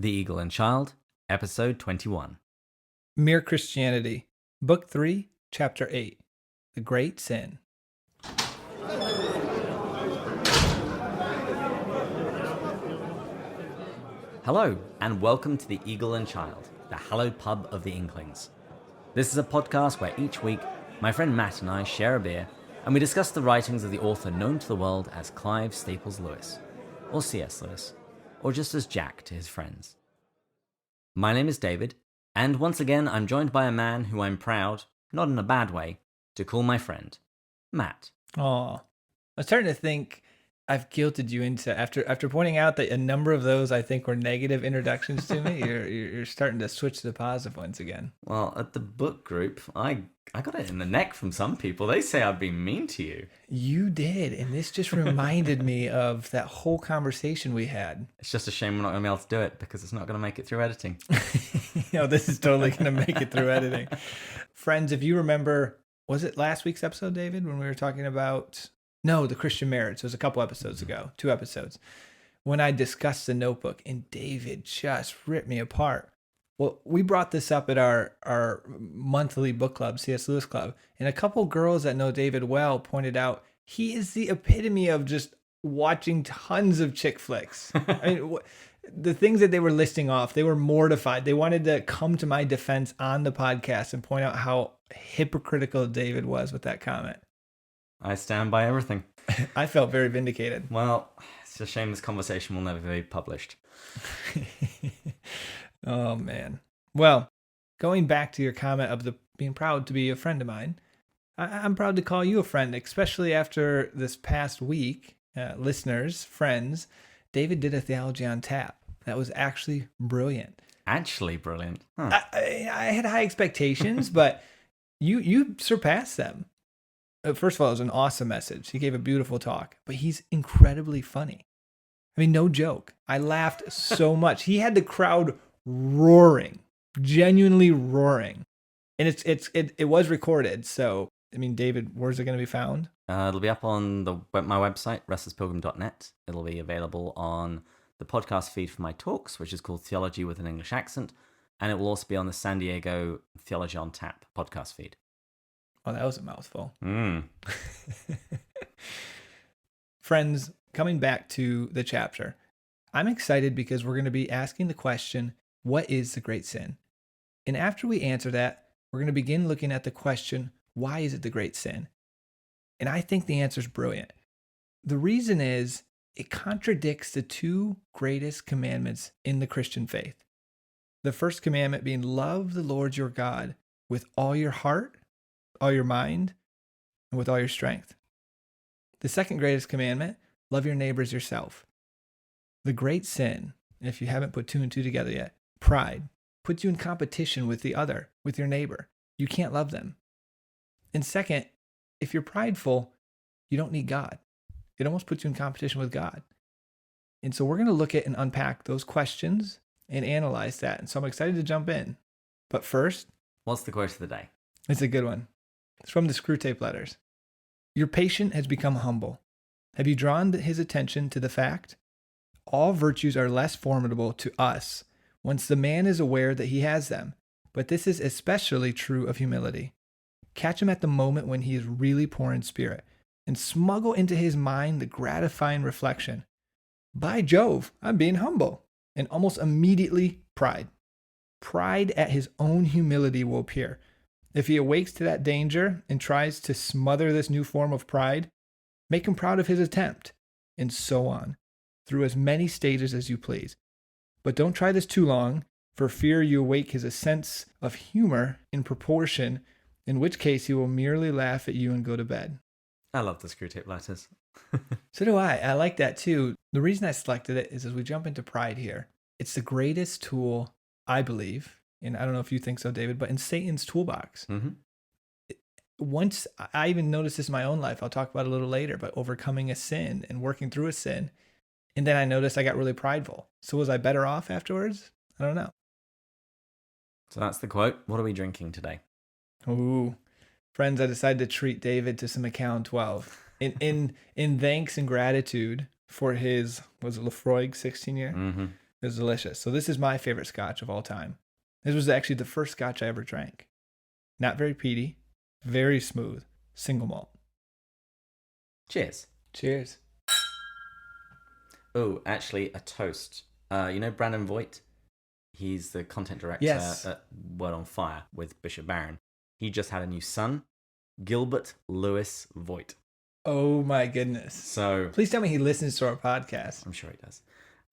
The Eagle and Child, Episode 21. Mere Christianity, Book 3, Chapter 8, The Great Sin. Hello, and welcome to The Eagle and Child, the hallowed pub of the Inklings. This is a podcast where each week, my friend Matt and I share a beer, and we discuss the writings of the author known to the world as Clive Staples Lewis, or C.S. Lewis, or just as Jack to his friends. My name is David, and once again I'm joined by a man who I'm proud, not in a bad way, to call my friend, Matt. Oh, I'm starting to think I've guilted you into, after pointing out that a number of those I think were negative introductions to me, you're starting to switch to the positive ones again. Well, at the book group, I got it in the neck from some people. They say I've been mean to you. You did, and this just reminded me of that whole conversation we had. It's just a shame we're not going to be able to do it because it's not going to make it through editing. This is totally going to make it through editing. Friends, if you remember, was it last week's episode, David, when we were talking about... No, the Christian marriage. It was a couple episodes ago, 2 episodes, when I discussed the Notebook, and David just ripped me apart. Well, we brought this up at our monthly book club, C.S. Lewis Club, and a couple girls that know David well pointed out he is the epitome of just watching tons of chick flicks. I mean, the things that they were listing off, they were mortified. They wanted to come to my defense on the podcast and point out how hypocritical David was with that comment. I stand by everything. I felt very vindicated. Well, it's a shame this conversation will never be published. Oh, man. Well, going back to your comment of being proud to be a friend of mine, I'm proud to call you a friend, especially after this past week. Listeners, friends, David did a Theology on Tap. That was actually brilliant. Actually brilliant. Huh. I had high expectations, but you surpassed them. First of all, it was an awesome message. He gave a beautiful talk, but he's incredibly funny. I mean, no joke. I laughed so much. He had the crowd roaring, genuinely roaring. And it was recorded. So, I mean, David, where's it going to be found? It'll be up on my website, restlesspilgrim.net. It'll be available on the podcast feed for my talks, which is called Theology with an English Accent. And it will also be on the San Diego Theology on Tap podcast feed. Oh, that was a mouthful. Friends, coming back to the chapter, I'm excited because we're going to be asking the question, what is the great sin? And after we answer that, we're going to begin looking at the question, why is it the great sin? And I think the answer is brilliant. The reason is it contradicts the 2 greatest commandments in the Christian faith. The first commandment being love the Lord your God with all your heart, all your mind, and with all your strength. The second greatest commandment, love your neighbor as yourself. The great sin, if you haven't put 2 and 2 together yet, pride, puts you in competition with the other, with your neighbor. You can't love them. And second, if you're prideful, you don't need God. It almost puts you in competition with God. And so we're going to look at and unpack those questions and analyze that. And so I'm excited to jump in. But first, what's the quote of the day? It's a good one. It's from the Screwtape Letters. Your patient has become humble. Have you drawn his attention to the fact? All virtues are less formidable to us once the man is aware that he has them, but this is especially true of humility. Catch him at the moment when he is really poor in spirit, and smuggle into his mind the gratifying reflection, by Jove, I'm being humble, and almost immediately pride. Pride at his own humility will appear. If he awakes to that danger and tries to smother this new form of pride, make him proud of his attempt, and so on, through as many stages as you please. But don't try this too long, for fear you awake his sense of humor in proportion, in which case he will merely laugh at you and go to bed. I love the Screwtape Letters. So do I. I like that too. The reason I selected it is as we jump into pride here, it's the greatest tool, I believe, and I don't know if you think so, David, but in Satan's toolbox. Mm-hmm. Once, I even noticed this in my own life, I'll talk about it a little later, but overcoming a sin and working through a sin. And then I noticed I got really prideful. So was I better off afterwards? I don't know. So that's the quote. What are we drinking today? Ooh, friends, I decided to treat David to some Account 12. In thanks and gratitude for his, was it Lefroy 16 year? Mm-hmm. It was delicious. So this is my favorite scotch of all time. This was actually the first scotch I ever drank. Not very peaty, very smooth, single malt. Cheers. Cheers. Oh, actually, a toast. Brandon Voigt? He's the content director at Word on Fire with Bishop Barron. He just had a new son, Gilbert Lewis Voigt. Oh my goodness. So please tell me he listens to our podcast. I'm sure he does.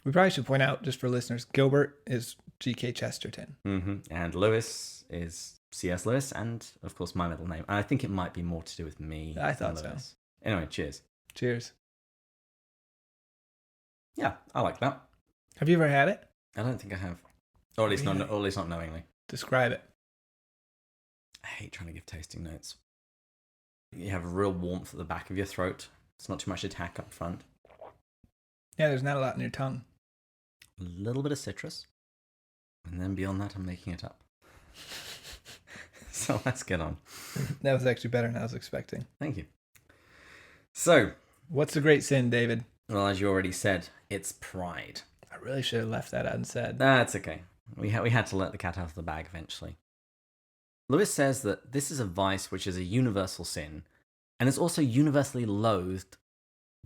We probably should point out, just for listeners, Gilbert is G.K. Chesterton. Mm-hmm. And Lewis is C.S. Lewis, and of course my middle name. And I think it might be more to do with me. I thought so. Anyway, cheers. Cheers. Yeah, I like that. Have you ever had it? I don't think I have. Or at least not knowingly. Describe it. I hate trying to give tasting notes. You have a real warmth at the back of your throat. It's not too much attack up front. Yeah, there's not a lot in your tongue. A little bit of citrus. And then beyond that, I'm making it up. So let's get on. That was actually better than I was expecting. Thank you. So, what's the great sin, David? Well, as you already said, it's pride. I really should have left that unsaid. That's okay. We had to let the cat out of the bag eventually. Lewis says that this is a vice which is a universal sin, and is also universally loathed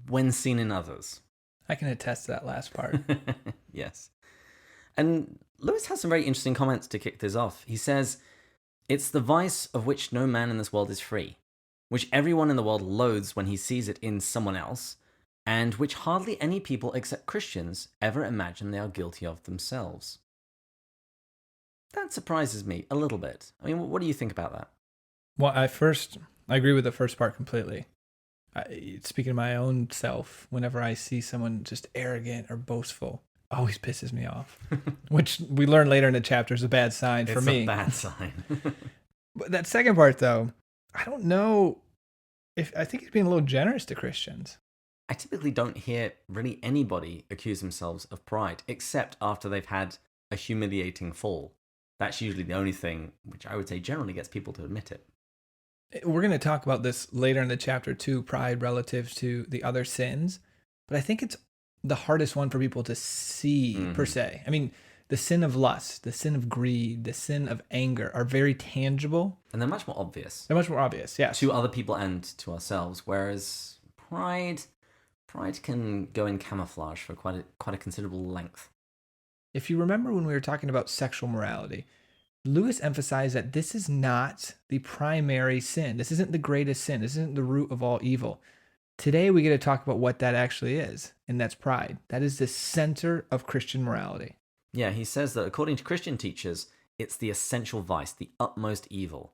when seen in others. I can attest to that last part. Yes. And Lewis has some very interesting comments to kick this off. He says, "It's the vice of which no man in this world is free, which everyone in the world loathes when he sees it in someone else, and which hardly any people except Christians ever imagine they are guilty of themselves." That surprises me a little bit. I mean, what do you think about that? Well, I agree with the first part completely. Speaking of my own self, whenever I see someone just arrogant or boastful, always pisses me off. Which we learn later in the chapter is a bad sign for me. It's a bad sign. But that second part, though, I don't know I think he's being a little generous to Christians. I typically don't hear really anybody accuse themselves of pride, except after they've had a humiliating fall. That's usually the only thing which I would say generally gets people to admit it. We're going to talk about this later in the chapter too, pride relative to the other sins. But I think it's the hardest one for people to see, per se. I mean, the sin of lust, the sin of greed, the sin of anger are very tangible. And they're much more obvious. They're much more obvious, yes. To other people and to ourselves, whereas pride can go in camouflage for quite a considerable length. If you remember when we were talking about sexual morality, Lewis emphasized that this is not the primary sin. This isn't the greatest sin. This isn't the root of all evil. Today, we get to talk about what that actually is, and that's pride. That is the center of Christian morality. Yeah, he says that according to Christian teachers, it's the essential vice, the utmost evil,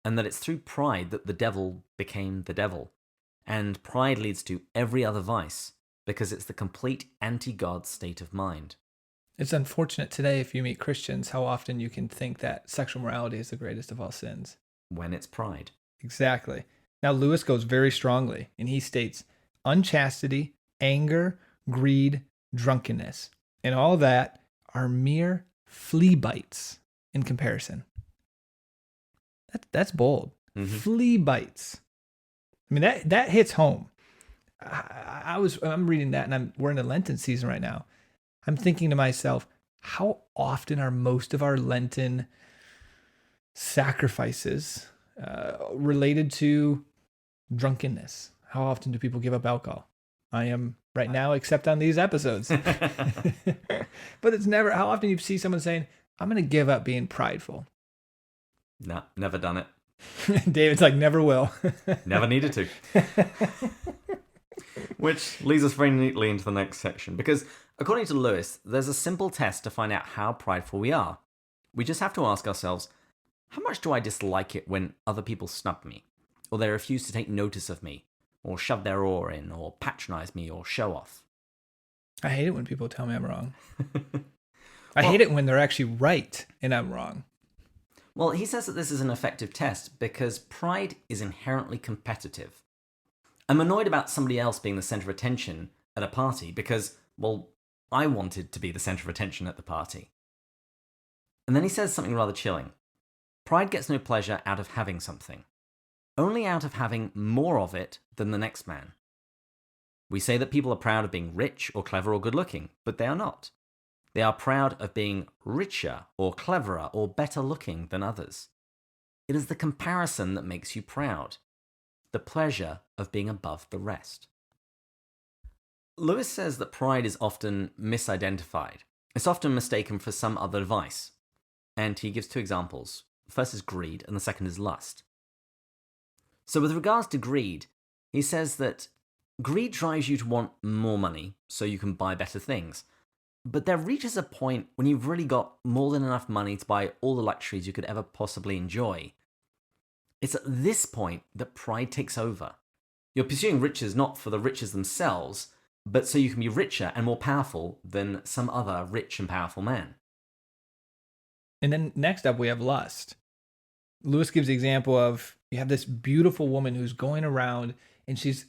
and that it's through pride that the devil became the devil. And pride leads to every other vice, because it's the complete anti-God state of mind. It's unfortunate today, if you meet Christians, how often you can think that sexual morality is the greatest of all sins. When it's pride. Exactly. Now, Lewis goes very strongly, and he states, unchastity, anger, greed, drunkenness, and all that are mere flea bites in comparison. That's bold. Mm-hmm. Flea bites. I mean, that hits home. I'm reading that, and we're in the Lenten season right now. I'm thinking to myself, how often are most of our Lenten sacrifices related to drunkenness? How often do people give up alcohol? I am right now, except on these episodes. But it's never, how often you see someone saying, I'm going to give up being prideful. No, never done it. David's like, never will. Never needed to. Which leads us very neatly into the next section, because according to Lewis, there's a simple test to find out how prideful we are. We just have to ask ourselves, how much do I dislike it when other people snub me, or they refuse to take notice of me, or shove their oar in, or patronize me, or show off? I hate it when people tell me I'm wrong. I hate it when they're actually right and I'm wrong. Well, he says that this is an effective test because pride is inherently competitive. I'm annoyed about somebody else being the center of attention at a party because, well, I wanted to be the center of attention at the party. And then he says something rather chilling. Pride gets no pleasure out of having something, only out of having more of it than the next man. We say that people are proud of being rich or clever or good looking, but they are not. They are proud of being richer or cleverer or better looking than others. It is the comparison that makes you proud, the pleasure of being above the rest. Lewis says that pride is often misidentified. It's often mistaken for some other vice. And he gives two examples. The first is greed, and the second is lust. So with regards to greed, he says that greed drives you to want more money so you can buy better things. But there reaches a point when you've really got more than enough money to buy all the luxuries you could ever possibly enjoy. It's at this point that pride takes over. You're pursuing riches not for the riches themselves, but so you can be richer and more powerful than some other rich and powerful man. And then next up, we have lust. Lewis gives the example of you have this beautiful woman who's going around and she's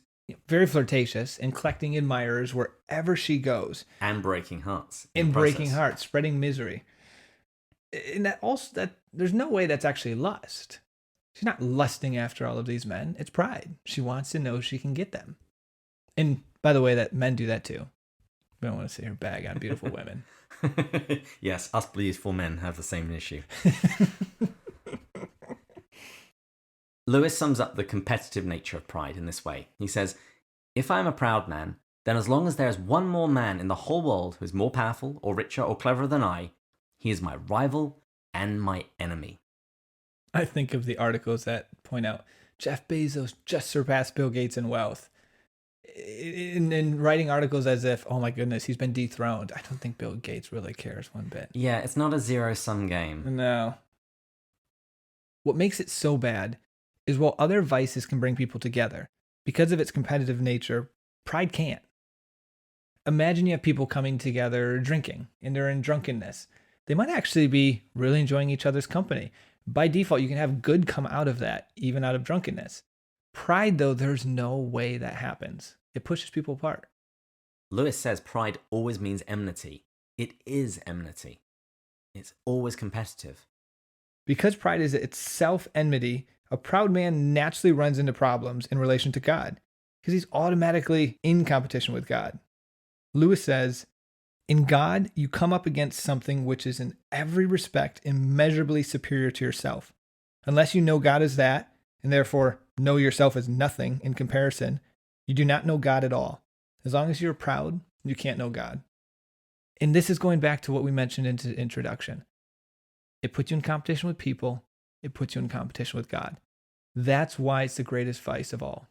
very flirtatious and collecting admirers wherever she goes. And breaking hearts. And breaking hearts, spreading misery. And that there's no way that's actually lust. She's not lusting after all of these men. It's pride. She wants to know she can get them. And by the way, that men do that too. We don't want to sit here and bag on beautiful women. Yes, us beautiful men have the same issue. Lewis sums up the competitive nature of pride in this way. He says, if I am a proud man, then as long as there is one more man in the whole world who is more powerful or richer or cleverer than I, he is my rival and my enemy. I think of the articles that point out Jeff Bezos just surpassed Bill Gates in wealth. In writing articles as if, oh my goodness, he's been dethroned. I don't think Bill Gates really cares one bit. Yeah, it's not a zero-sum game. No. What makes it so bad is while other vices can bring people together, because of its competitive nature, pride can't. Imagine you have people coming together drinking, and they're in drunkenness. They might actually be really enjoying each other's company. By default, you can have good come out of that, even out of drunkenness. Pride, though, there's no way that happens. It pushes people apart. Lewis says pride always means enmity. It is enmity. It's always competitive. Because pride is itself enmity, a proud man naturally runs into problems in relation to God, because he's automatically in competition with God. Lewis says, in God, you come up against something which is in every respect immeasurably superior to yourself. Unless you know God as that, and therefore know yourself as nothing in comparison, you do not know God at all. As long as you're proud, you can't know God. And this is going back to what we mentioned in the introduction. It puts you in competition with people. It puts you in competition with God. That's why it's the greatest vice of all.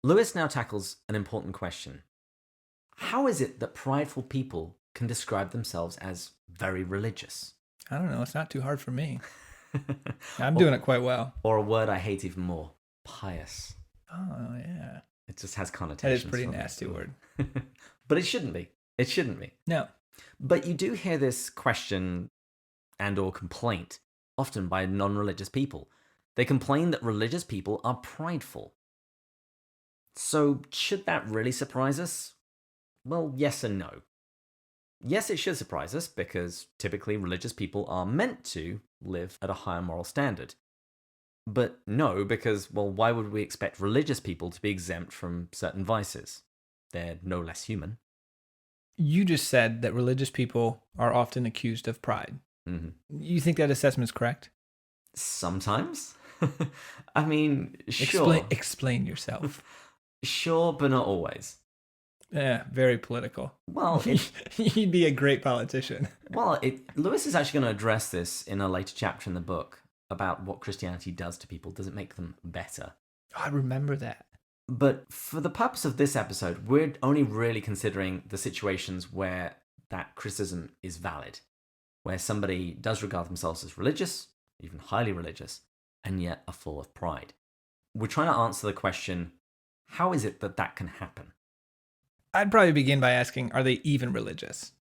Lewis now tackles an important question. How is it that prideful people can describe themselves as very religious? I don't know. It's not too hard for me. I'm doing it quite well. Or a word I hate even more, pious. Oh, yeah. It just has connotations. That is a pretty nasty word. But it shouldn't be. It shouldn't be. No. But you do hear this question and or complaint often by non-religious people. They complain that religious people are prideful. So should that really surprise us? Well, yes and no. Yes, it should surprise us because typically religious people are meant to live at a higher moral standard. But no, because, well, why would we expect religious people to be exempt from certain vices? They're no less human. You just said that religious people are often accused of pride. Mm-hmm. You think that assessment is correct? Sometimes. I mean, sure. Explain yourself. Sure, but not always. Yeah, very political. Well, he'd be a great politician. Well, Lewis is actually going to address this in a later chapter in the book about what Christianity does to people. Does it make them better? Oh, I remember that. But for the purpose of this episode, we're only really considering the situations where that criticism is valid, where somebody does regard themselves as religious, even highly religious, and yet are full of pride. We're trying to answer the question, how is it that that can happen? I'd probably begin by asking, are they even religious?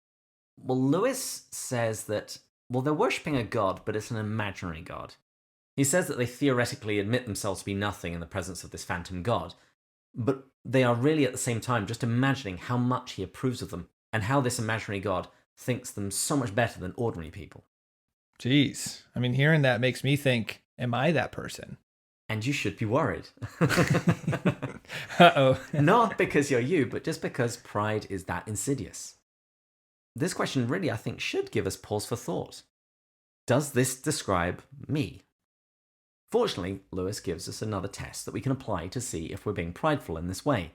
Well, Lewis says that, well, they're worshipping a god, but it's an imaginary god. He says that they theoretically admit themselves to be nothing in the presence of this phantom god, but they are really at the same time just imagining how much he approves of them and how this imaginary god thinks them so much better than ordinary people. Jeez. I mean, hearing that makes me think, am I that person? And you should be worried. Uh-oh. Not because you're you, but just because pride is that insidious. this question really, I think, should give us pause for thought. Does this describe me? Fortunately, Lewis gives us another test that we can apply to see if we're being prideful in this way.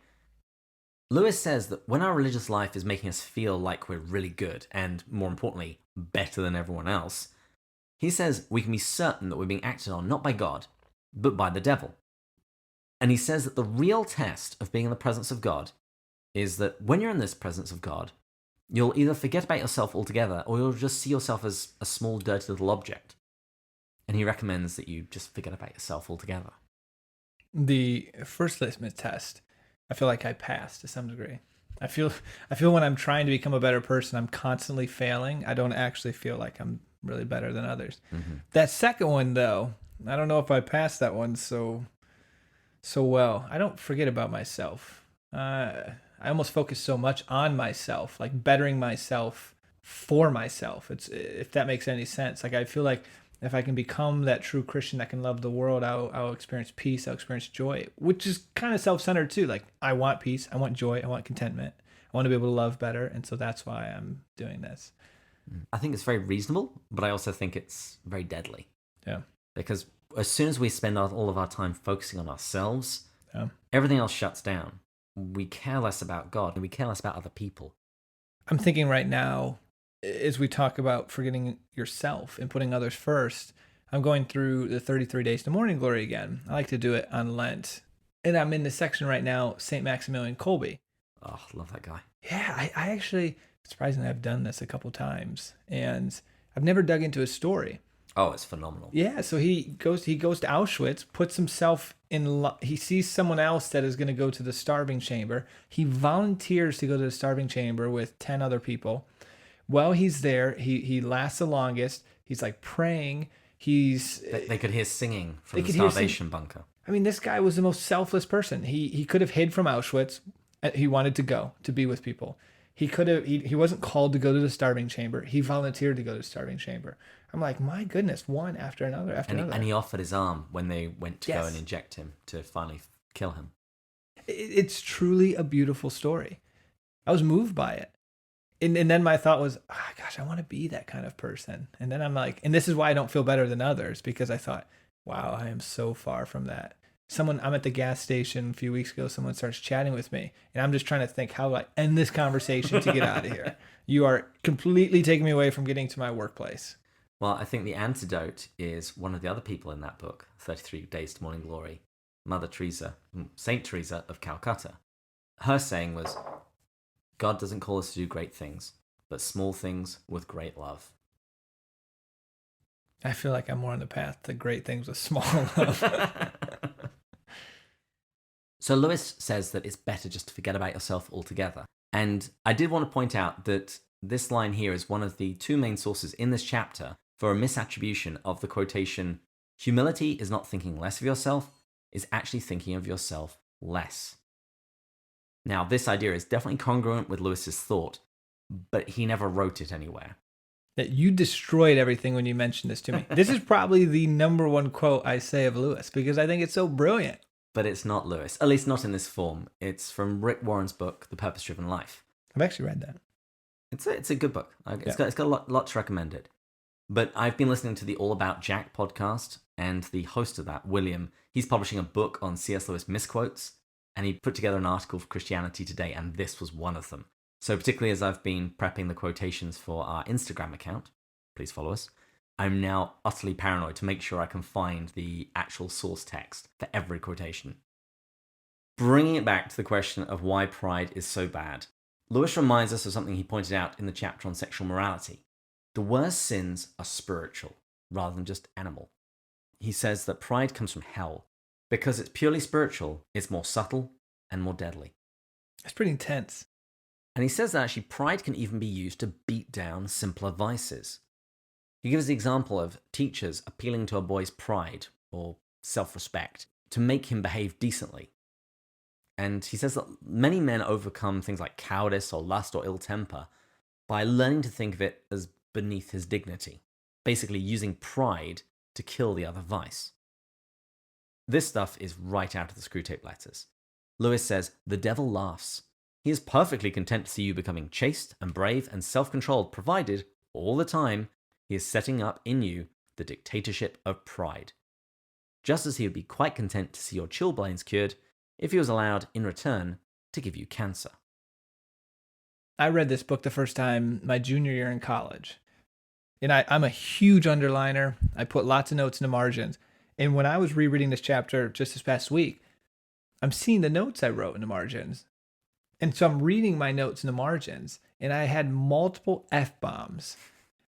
Lewis says that when our religious life is making us feel like we're really good, and more importantly, better than everyone else, he says we can be certain that we're being acted on not by God, but by the devil. And he says that the real test of being in the presence of God is that when you're in this presence of God, you'll either forget about yourself altogether, or you'll just see yourself as a small, dirty little object. And he recommends that you just forget about yourself altogether. The first litmus test, I feel like I passed to some degree. I feel when I'm trying to become a better person, I'm constantly failing. I don't actually feel like I'm really better than others. Mm-hmm. That second one, though, I don't know if I passed that one so well. I don't forget about myself. I almost focus so much on myself, like bettering myself for myself. It's, if that makes any sense. Like I feel like if I can become that true Christian that can love the world, I'll experience peace, I'll experience joy, which is kind of self-centered too. Like I want peace, I want joy, I want contentment. I want to be able to love better, and so that's why I'm doing this. I think it's very reasonable, but I also think it's very deadly. Yeah. Because as soon as we spend all of our time focusing on ourselves, everything else shuts down. We care less about God, and we care less about other people. I'm thinking right now, as we talk about forgetting yourself and putting others first, I'm going through the 33 Days to Morning Glory again. I like to do it on Lent. And I'm in the section right now, St. Maximilian Kolbe. Oh, love that guy. Yeah, I actually, surprisingly, I've done this a couple times. And I've never dug into his story. Oh, it's phenomenal. Yeah, so he goes to Auschwitz, puts himself in, he sees someone else that is going to go to the starving chamber. He volunteers to go to the starving chamber with 10 other people. While he's there, he lasts the longest. He's like praying. They could hear singing from the starvation bunker. I mean, this guy was the most selfless person. He could have hid from Auschwitz. He wanted to go to be with people. He wasn't called to go to the starving chamber. He volunteered to go to the starving chamber. I'm like, my goodness, one after another after another. And he offered his arm when they went to go and inject him to finally kill him. It's truly a beautiful story. I was moved by it. And then my thought was, oh, gosh, I want to be that kind of person. And then I'm like, and this is why I don't feel better than others, because I thought, wow, I am so far from that. I'm at the gas station a few weeks ago, someone starts chatting with me, and I'm just trying to think, how do I end this conversation to get out of here? You are completely taking me away from getting to my workplace. Well, I think the antidote is one of the other people in that book, 33 Days to Morning Glory, Mother Teresa, Saint Teresa of Calcutta. Her saying was, God doesn't call us to do great things, but small things with great love. I feel like I'm more on the path to great things with small love. So Lewis says that it's better just to forget about yourself altogether. And I did want to point out that this line here is one of the two main sources in this chapter for a misattribution of the quotation, humility is not thinking less of yourself, is actually thinking of yourself less. Now, this idea is definitely congruent with Lewis's thought, but he never wrote it anywhere. That you destroyed everything when you mentioned this to me. This is probably the number one quote I say of Lewis, because I think it's so brilliant. But it's not Lewis, at least not in this form. It's from Rick Warren's book, The Purpose-Driven Life. I've actually read that. It's a good book. It's got a lot to recommend it. But I've been listening to the All About Jack podcast, and the host of that, William, he's publishing a book on C.S. Lewis misquotes, and he put together an article for Christianity Today, and this was one of them. So particularly as I've been prepping the quotations for our Instagram account, please follow us, I'm now utterly paranoid to make sure I can find the actual source text for every quotation. Bringing it back to the question of why pride is so bad, Lewis reminds us of something he pointed out in the chapter on sexual morality. The worst sins are spiritual, rather than just animal. He says that pride comes from hell. Because it's purely spiritual, it's more subtle and more deadly. That's pretty intense. And he says that actually pride can even be used to beat down simpler vices. He gives the example of teachers appealing to a boy's pride or self-respect to make him behave decently. And he says that many men overcome things like cowardice or lust or ill temper by learning to think of it as beneath his dignity, basically using pride to kill the other vice. This stuff is right out of the Screwtape Letters. Lewis says, the devil laughs He is perfectly content to see you becoming chaste and brave and self-controlled, provided, all the time, he is setting up in you the dictatorship of pride. Just as he would be quite content to see your chilblains cured if he was allowed, in return, to give you cancer. I read this book the first time my junior year in college. And I'm a huge underliner. I put lots of notes in the margins. And when I was rereading this chapter just this past week, I'm seeing the notes I wrote in the margins. And so I'm reading my notes in the margins, and I had multiple F-bombs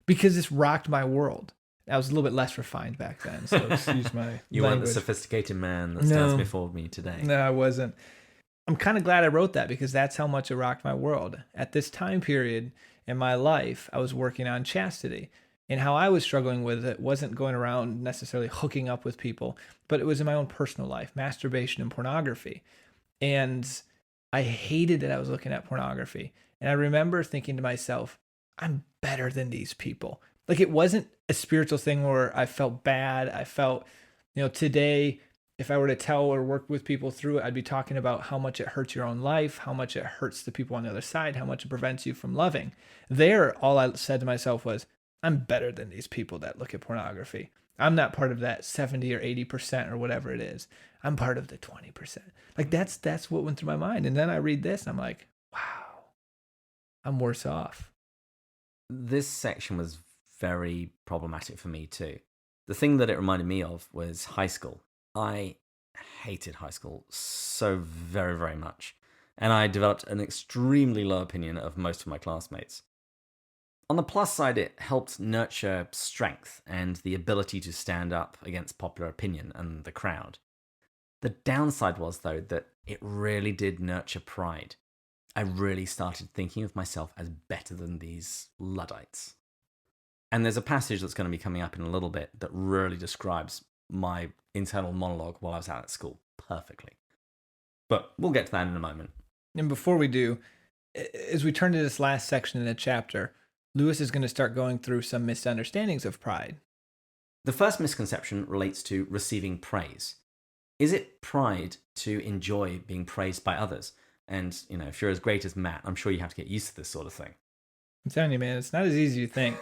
because this rocked my world. I was a little bit less refined back then, so excuse my You language. weren't the sophisticated man that stands before me today. No, I wasn't. I'm kind of glad I wrote that because that's how much it rocked my world. At this time period in my life, I was working on chastity. And how I was struggling with it wasn't going around necessarily hooking up with people, but it was in my own personal life, masturbation and pornography. And I hated that I was looking at pornography. And I remember thinking to myself, I'm better than these people. Like, it wasn't a spiritual thing where I felt bad. I felt, today, if I were to tell or work with people through it, I'd be talking about how much it hurts your own life, how much it hurts the people on the other side, how much it prevents you from loving. There, all I said to myself was, I'm better than these people that look at pornography. I'm not part of that 70 or 80% or whatever it is. I'm part of the 20%. Like, that's what went through my mind. And then I read this and I'm like, wow, I'm worse off. This section was very problematic for me too. The thing that it reminded me of was high school. I hated high school so very, very much. And I developed an extremely low opinion of most of my classmates. On the plus side, it helped nurture strength and the ability to stand up against popular opinion and the crowd. The downside was, though, that it really did nurture pride. I really started thinking of myself as better than these Luddites. And there's a passage that's going to be coming up in a little bit that really describes my internal monologue while I was out at school perfectly. But we'll get to that in a moment. And before we do, as we turn to this last section in the chapter, Lewis is going to start going through some misunderstandings of pride. The first misconception relates to receiving praise. Is it pride to enjoy being praised by others? And, if you're as great as Matt, I'm sure you have to get used to this sort of thing. I'm telling you, man, it's not as easy as you think.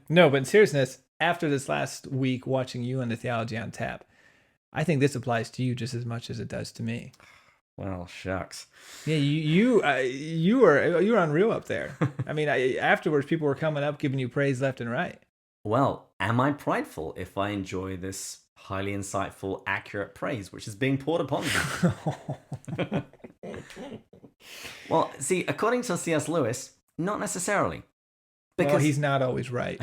No, but in seriousness, after this last week watching you on the Theology on Tap, I think this applies to you just as much as it does to me. Well, shucks. Yeah, you were unreal up there. I mean, afterwards, people were coming up giving you praise left and right. Well, am I prideful if I enjoy this highly insightful, accurate praise which is being poured upon me? Well, see, according to C.S. Lewis, not necessarily. Because he's not always right.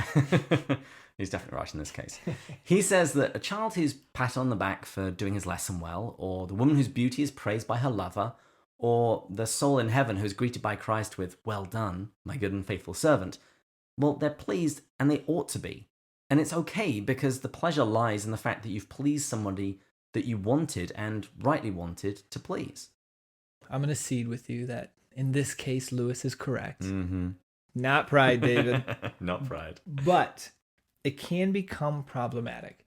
He's definitely right in this case. He says that a child who's patted on the back for doing his lesson well, or the woman whose beauty is praised by her lover, or the soul in heaven who's greeted by Christ with, "Well done, my good and faithful servant," well, they're pleased, and they ought to be. And it's okay, because the pleasure lies in the fact that you've pleased somebody that you wanted, and rightly wanted, to please. I'm going to cede with you that, in this case, Lewis is correct. Mm-hmm. Not pride, David. Not pride. But it can become problematic.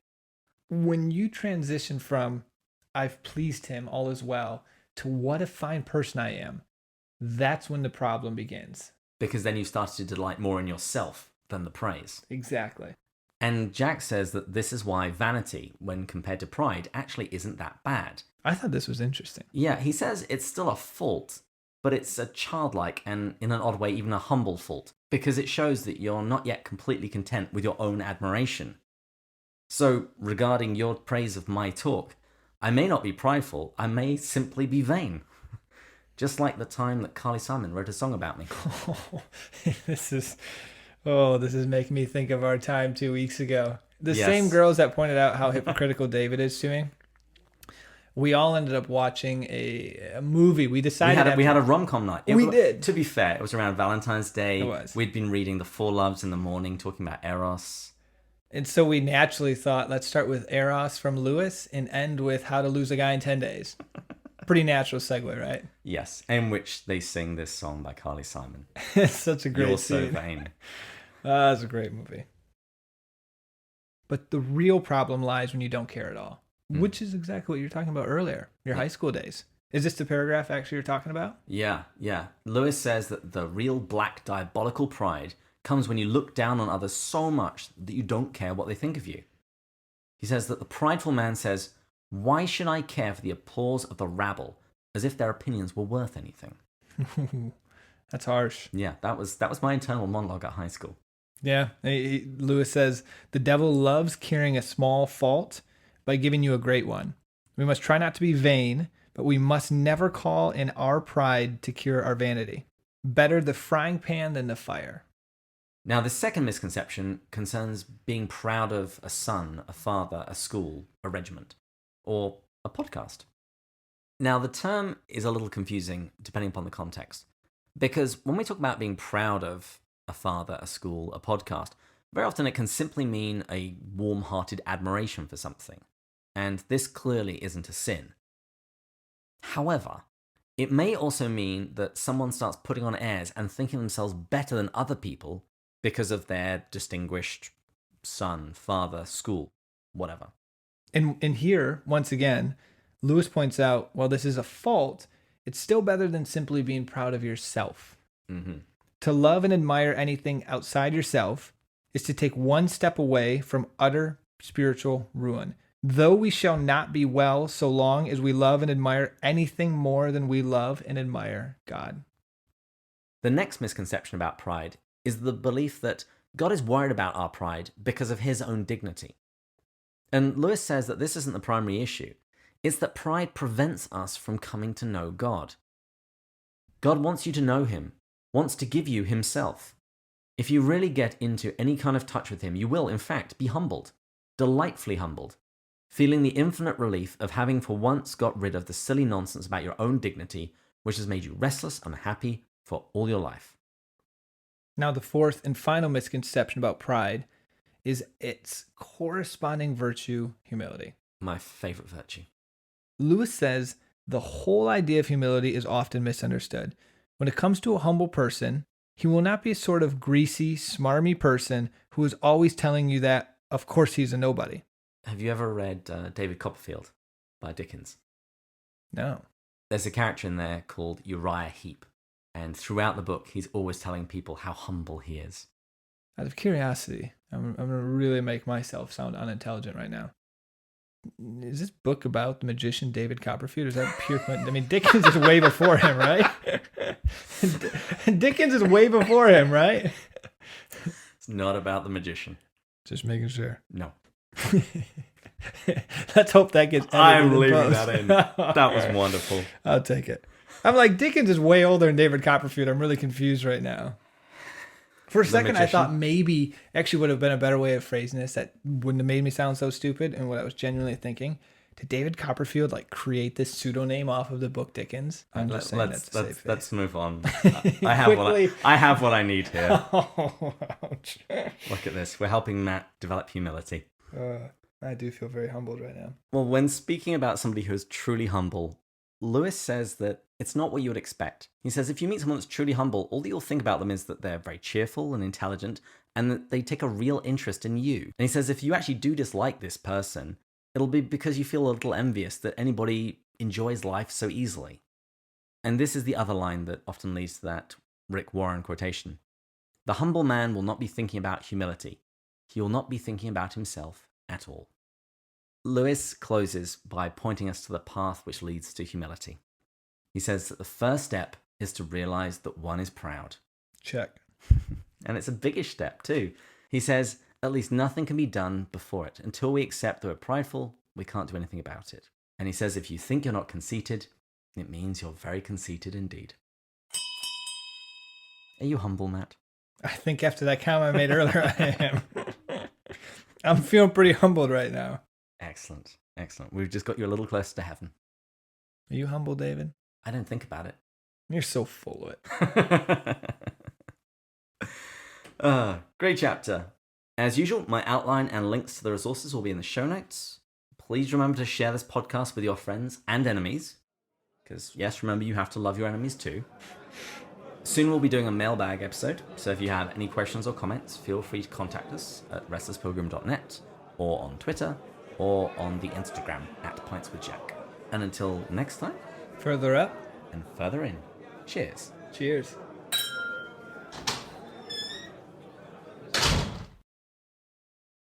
When you transition from, I've pleased him, all is well, to what a fine person I am, that's when the problem begins. Because then you started to delight more in yourself than the praise. Exactly. And Jack says that this is why vanity, when compared to pride, actually isn't that bad. I thought this was interesting. Yeah, he says it's still a fault, but it's a childlike and, in an odd way, even a humble fault, because it shows that you're not yet completely content with your own admiration. So, regarding your praise of my talk, I may not be prideful, I may simply be vain. Just like the time that Carly Simon wrote a song about me. This is making me think of our time 2 weeks ago. The Yes. same girls that pointed out how hypocritical David is to me. We all ended up watching a movie. We decided we had a rom-com night. We did. To be fair, it was around Valentine's Day. It was. We'd been reading The Four Loves in the morning, talking about Eros. And so we naturally thought, let's start with Eros from Lewis and end with How to Lose a Guy in 10 Days. Pretty natural segue, right? Yes, in which they sing this song by Carly Simon. It's such a great You're scene. so vain. That's a great movie. But the real problem lies when you don't care at all, which is exactly what you were talking about earlier, your high school days. Is this the paragraph actually you're talking about? Yeah. Lewis says that the real black diabolical pride comes when you look down on others so much that you don't care what they think of you. He says that the prideful man says, "Why should I care for the applause of the rabble, as if their opinions were worth anything?" That's harsh. Yeah, that was my internal monologue at high school. Yeah. Lewis says, the devil loves curing a small fault by giving you a great one. We must try not to be vain, but we must never call in our pride to cure our vanity. Better the frying pan than the fire. Now, the second misconception concerns being proud of a son, a father, a school, a regiment, or a podcast. Now, the term is a little confusing depending upon the context, because when we talk about being proud of a father, a school, a podcast, very often it can simply mean a warm-hearted admiration for something, and this clearly isn't a sin. However, it may also mean that someone starts putting on airs and thinking themselves better than other people because of their distinguished son, father, school, whatever. And here, once again, Lewis points out, while this is a fault, it's still better than simply being proud of yourself. Mm-hmm. To love and admire anything outside yourself is to take one step away from utter spiritual ruin. Though we shall not be well so long as we love and admire anything more than we love and admire God. The next misconception about pride is the belief that God is worried about our pride because of his own dignity. And Lewis says that this isn't the primary issue. It's that pride prevents us from coming to know God. God wants you to know him, wants to give you himself. If you really get into any kind of touch with him, you will, in fact, be humbled, delightfully humbled, feeling the infinite relief of having for once got rid of the silly nonsense about your own dignity, which has made you restless and unhappy for all your life. Now, the fourth and final misconception about pride is its corresponding virtue, humility. My favorite virtue. Lewis says the whole idea of humility is often misunderstood. When it comes to a humble person, he will not be a sort of greasy, smarmy person who is always telling you that, of course, he's a nobody. Have you ever read David Copperfield by Dickens? No. There's a character in there called Uriah Heep, and throughout the book, he's always telling people how humble he is. Out of curiosity, I'm going to really make myself sound unintelligent right now. Is this book about the magician David Copperfield? Is that pure? I mean, Dickens is way before him, right? Dickens is way before him, right? It's not about the magician. Just making sure. No. Let's hope that gets edited. I'm leaving that in. That was wonderful. I'll take it. I'm like, Dickens is way older than David Copperfield. I'm really confused right now. For a second, I thought maybe actually would have been a better way of phrasing this that wouldn't have made me sound so stupid. And what I was genuinely thinking, did David Copperfield like create this pseudonym off of the book Dickens? I'm just saying let's move on. I have what I need here. Oh, ouch. Look at this. We're helping Matt develop humility. I do feel very humbled right now. Well, when speaking about somebody who is truly humble, Lewis says that it's not what you would expect. He says if you meet someone that's truly humble, all that you'll think about them is that they're very cheerful and intelligent and that they take a real interest in you. And he says if you actually do dislike this person, it'll be because you feel a little envious that anybody enjoys life so easily. And this is the other line that often leads to that Rick Warren quotation. The humble man will not be thinking about humility. He will not be thinking about himself at all. Lewis closes by pointing us to the path which leads to humility. He says that the first step is to realize that one is proud. Check. And it's a biggish step too. He says, at least nothing can be done before it. Until we accept that we're prideful, we can't do anything about it. And he says, if you think you're not conceited, it means you're very conceited indeed. Are you humble, Matt? I think after that comment I made earlier, I am. I'm feeling pretty humbled right now. Excellent. We've just got you a little closer to heaven. Are you humble, David? I don't think about it. You're so full of it. Great chapter. As usual, my outline and links to the resources will be in the show notes. Please remember to share this podcast with your friends and enemies. Because, yes, remember, you have to love your enemies too. Soon we'll be doing a mailbag episode, so if you have any questions or comments, feel free to contact us at restlesspilgrim.net or on Twitter or on the Instagram @pintswithjack. And until next time, Further up. and further in. Cheers. Cheers.